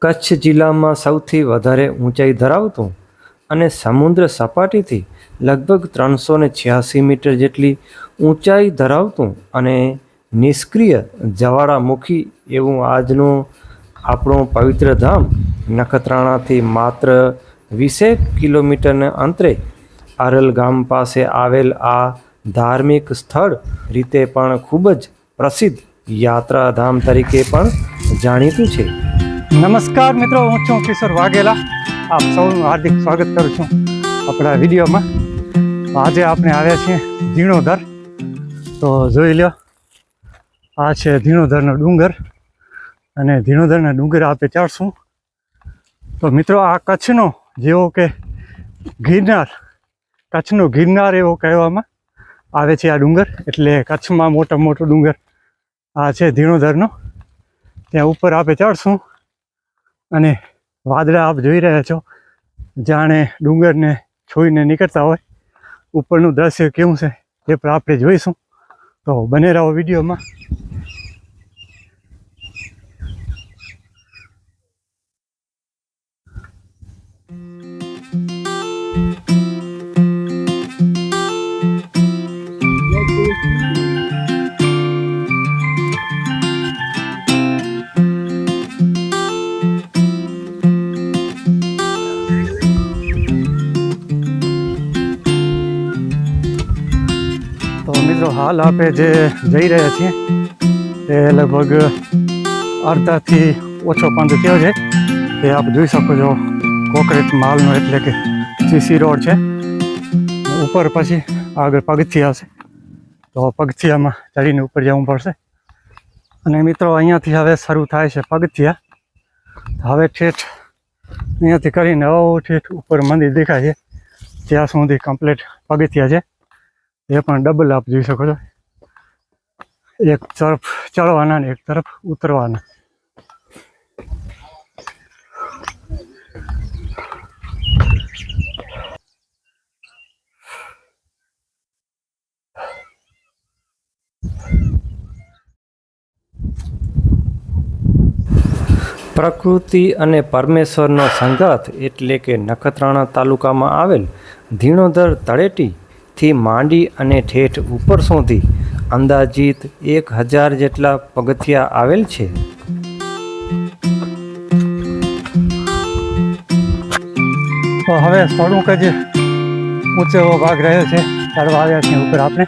કચ્છ જિલ્લામાં સૌથી વધારે ઊંચાઈ ધરાવતું અને સમુદ્ર સપાટીથી લગભગ 386 મીટર જેટલી ઊંચાઈ ધરાવતું અને નિષ્ક્રિય જ્વાળામુખી એવું આજનું આપણું પવિત્ર ધામ નખત્રાણાથી માત્ર 20 કિલોમીટરના અંતરે આરલ ગામ પાસે આવેલ આ ધાર્મિક સ્થળ રીતે પણ ખૂબ જ પ્રસિદ્ધ યાત્રાધામ તરીકે પણ જાણીતું છે. નમસ્કાર મિત્રો, હું છું કિશોર વાઘેલા. આપ સૌનું હાર્દિક સ્વાગત કરું છું આપણા વિડીયોમાં. આજે આપણે આવ્યા છીએ ધીણોધર. તો જોઈ લો, આ છે ધીણોધરનો ડુંગર અને ધીણોધરના ડુંગર આપણે ચડશું. તો મિત્રો, આ કચ્છનો જેવો કે ગિરનાર, કચ્છનો ગિરનાર એવો કહેવામાં આવે છે આ ડુંગર. એટલે કચ્છમાં મોટો ડુંગર આ છે ધીણોધરનો. ત્યાં ઉપર આપણે ચડશું અને વાદળા આપ જોઈ રહ્યા છો, જાણે ડુંગરને છોઈને નીકળતા હોય. ઉપરનું દ્રશ્ય કેવું છે એ પણ આપણે જોઈશું. તો બને રહો વિડીયોમાં. મિત્રો, હાલ આપણે જે જઈ રહ્યા છીએ તે લગભગ અડધાથી ઓછો પંથ થયો છે. તે આપ જોઈ શકો છો, કોંક્રીટ માલનો એટલે કે સીસી રોડ છે. ઉપર પછી આગળ પગથિયા આવશે, તો પગથિયામાં ચડીને ઉપર જવું પડશે. અને મિત્રો, અહીંયાથી હવે શરૂ થાય છે પગથિયા. હવે ઠેઠ અહીંયાથી કરીને ઠેઠ ઉપર મંદિર દેખાય છે ત્યાં સુધી કમ્પ્લીટ પગથિયા છે. એ પણ ડબલ આપ જોઈ શકો છો, એક તરફ ચડવાના ને એક તરફ ઉતરવાના. પ્રકૃતિ અને પરમેશ્વરનો સંગાથ એટલે કે નખત્રાણા તાલુકામાં આવેલ ધીણોધર તળેટીથી માંડી અને ઠેઠ ઉપર સુધી અંદાજિત 1000 જેટલા પગથિયા આવેલ છે. તો હવે થોડુંક જ ઊંચો ભાગ રહ્યો છે, ચડવા આવ્યા છીએ ઉપર આપણે.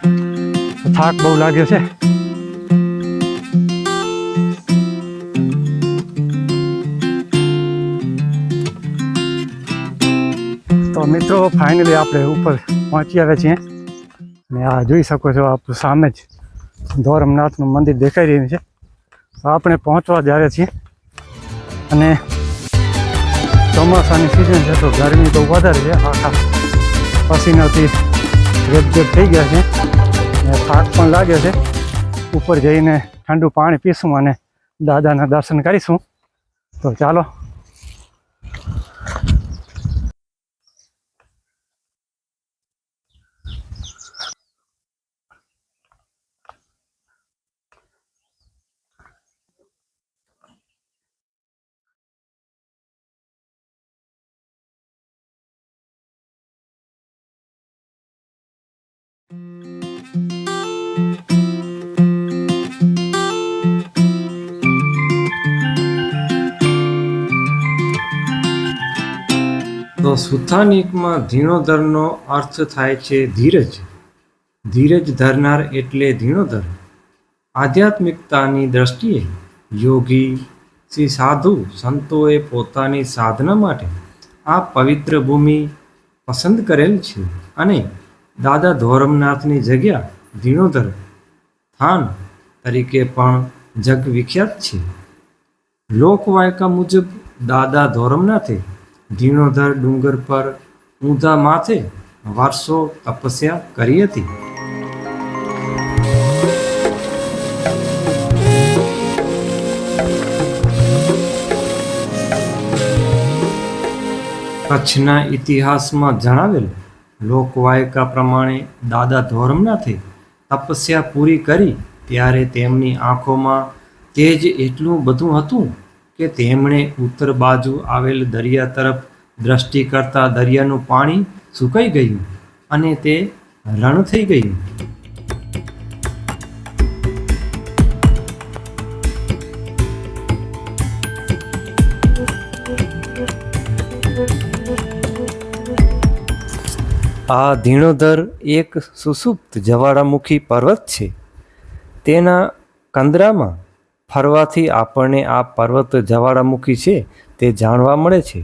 થાક બહુ લાગ્યો છે. તો મિત્રો, ફાઇનલી આપણે ઉપર પહોંચી આવ્યા છીએ અને આ જોઈ શકો છો, આપ સામે જ ધોરમનાથનું મંદિર દેખાઈ રહ્યું છે. તો આપણે પહોંચવા જ આવ્યા છીએ અને ચોમાસાની સિઝન છે તો ગરમી તો વધારે છે. આખા પસીનાથી રેબઝેબ થઈ ગયા છે અને થાક પણ લાગ્યો છે. ઉપર જઈને ઠંડુ પાણી પીશું અને દાદાના દર્શન કરીશું. તો ચાલો. તો સુથાનિકમાં ધીણોધરનો અર્થ થાય છે ધીરજ. ધીરજ ધરનાર એટલે ધીણોધર. આધ્યાત્મિકતાની દ્રષ્ટિએ યોગી શ્રી સાધુ સંતોએ પોતાની સાધના માટે આ પવિત્ર ભૂમિ પસંદ કરેલ છે અને દાદા ધોરમનાથની જગ્યા ધીણોધર થાન તરીકે પણ જગ વિખ્યાત છે. લોકવાયકા મુજબ દાદા ધોરમનાથે ધીણોધર ડુંગર પર ઊંધા માથે વર્ષો તપસ્યા કરી હતી. કચ્છના ઇતિહાસમાં જણાવેલ લોકવાયકા પ્રમાણે દાદા ધોરમનાથે તપસ્યા પૂરી કરી ત્યારે તેમની આંખોમાં તેજ એટલું બધું હતું કે તેમણે ઉત્તર બાજુ આવેલ દરિયા તરફ દ્રષ્ટિ કરતા દરિયાનું પાણી સુકાઈ ગયું અને તે રણ થઈ ગયું. આ ધીણોધર એક સુસુપ્ત જ્વાળામુખી પર્વત છે. તેના કંદરામાં ફરવાથી આપણને આ પર્વત જ્વાળામુખી છે તે જાણવા મળે છે.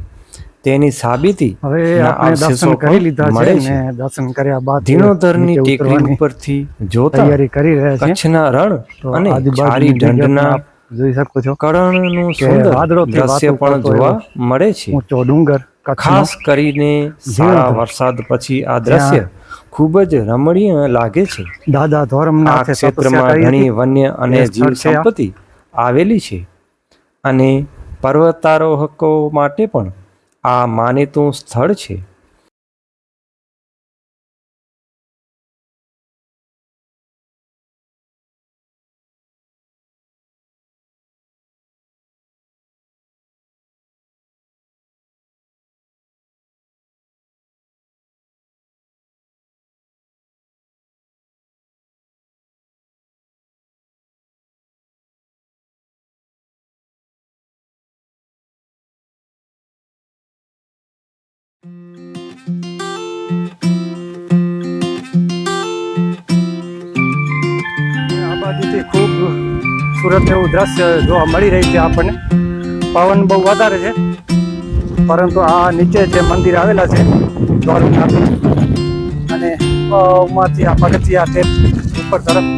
તેની સાબિતી હવે ના આપણે દર્શન અવશેષો કરી પણ લીધા મળે છે ને દર્શન કર્યા બાદ ધીણોધરની નીચે ટેકરી ઉતરવાની ઉપરથી જોતા તૈયારી કરી રહ્યા છે. કચ્છના રણ તો અને આજુબાજુની છારી જગ્યા પણ ઢંઢના આપ જોઈ શકો છો. કળણનું કે સુંદર વાદળોથી દ્રશ્ય વાતો પણ કરતો જોવા મળે છે. ઊંચો ડુંગર કચ્છનો. ખાસ કરીને સારા વરસાદ પછી આ દ્રશ્ય ખૂબ જ રમણીય લાગે છે. દાદા આ ધોરમનાથે તપસ્યા ક્ષેત્રમાં કરી ઘણી હતી. વન્ય અને એ સ્થળ જીવ છે આ. સંપત્તિ આવેલી છે અને પર્વતારોહકો માટે પણ આ માનીતું સ્થળ છે. આ બાજુથી ખૂબ સુરત એવું દ્રશ્ય જોવા મળી રહી છે આપણને. પવન બહુ વધારે છે, પરંતુ આ નીચે જે મંદિર આવેલા છે દ્વારકાનાથ, અને માંથી આ પગથિયા છે ઉપર તરફ